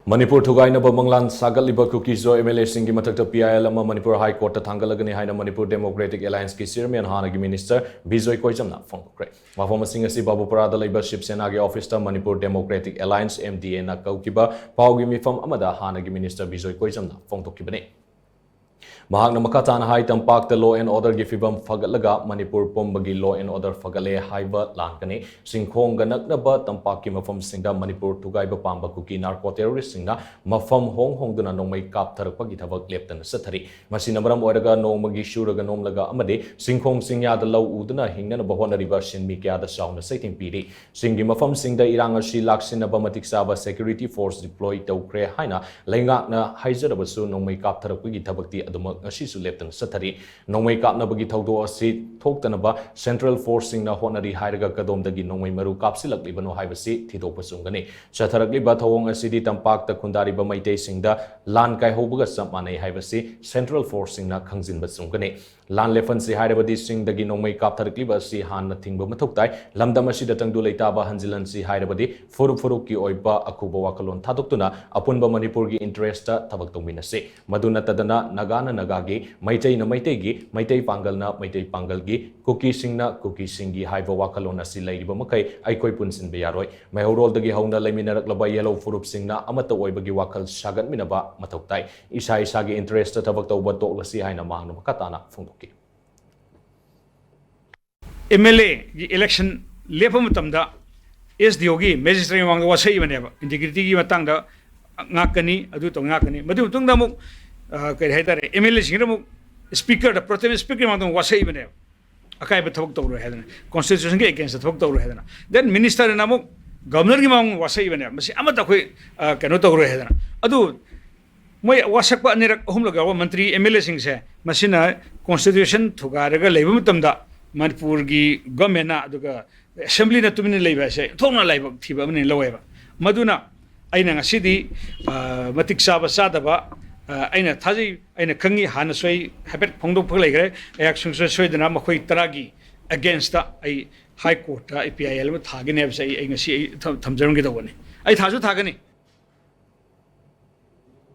Manipur thugainaba manglan shagatliba Kuki Zo MLA singi mathak PIL ama Manipur High Court thangatlagani haina Manipur Democratic Alliance ki chairman hannagi Minister Bijoy Koijam na phongdokhre. Mafam asing asi Babuparada Labour Ship Sena gi office ta Manipur Democratic Alliance MDA na kaukiba paugi mifam amada hannagi Minister Bijoy Koijam na phongdokhibane. Mahakna makatan hai tampak the law and order gi fibam fagatlaga Manipur pombagi law and order fagale haiba lankani singkhong ganaknaba tampak ki mafam singda Manipur thugaiba pamba kuki narco terrorist singna mafam hong duna nongmai kap tharakpa gi thabak leptan sathari masina maram oraga nongmagi shuraga nomlaga amade singkhong singya da law uduna hingna bahona river sinmi kya da sauna saiting pidi singi mafam singda iranga shi laksina bamatik saba security force deploy tawkre haina lenga na haizarabasu nongmai kap tharakpa gi thabakti aduma Shisu leptan sathari nongmai kapna bagi thaudo asi thoktanaba central force singna honari hairaga kadom dagi nongmai maru kapsilakli bano haibasi thidokpa sungani chatharakli ba thawong asidi tampak ta khundari ba maitei singda lan kai hobuga sammanai haibasi central force singna khangjin ba sungani lan lefan si hairabadi sing dagi nongmai kaptharakli ba si han thingba mathoktai lamdam asida tangdu leitaba hanjilan si hairabadi furuk ki oiba akuba wakalon thadoktuna apunba manipur gi interest ta thabak tongminase maduna tadana nagana nagagi maitai na maitei gi maitai pangal na maitai pangal gi kuki singna kuki singi haiba wakalon asi lairiba makai aikoi punsin be yaroi maihorol dagi hauna leminarak laba yellow furup singna amata oiba gi wakal sagat minaba mathoktai isa gi interest ta thabak tawba toklasi haina mahna makatana phongdoki MLA election lepa matamda SDO gi magistrate wang wasai baneba integrity gi matangda ngakani adu to ngakani madu tungda mu kai haitare MLA singra mu speaker da protest speaker mang wasai baneba akai ba thok tawro hedana constitution gi against thok tawro hedana then minister na mu governor gi mang wasai baneba masi amata khoi kano tawro hedana adu moi wasak pa anirak humlaga wa mantri MLA sing se masina constitution thugaraga leiba matamda Manipur gi government na aduga assembly na tumini leiba se thongna leiba thiba mani laweba maduna aina ngasidi matik saba sadaba aina thaji aina khangi hana soi habet phongdok phak leigre ayak sungsoi soidana makhoi taragi against the ai high court PIL ma thagine se ai ngasi thamjarang gi dawani ai thasu thagani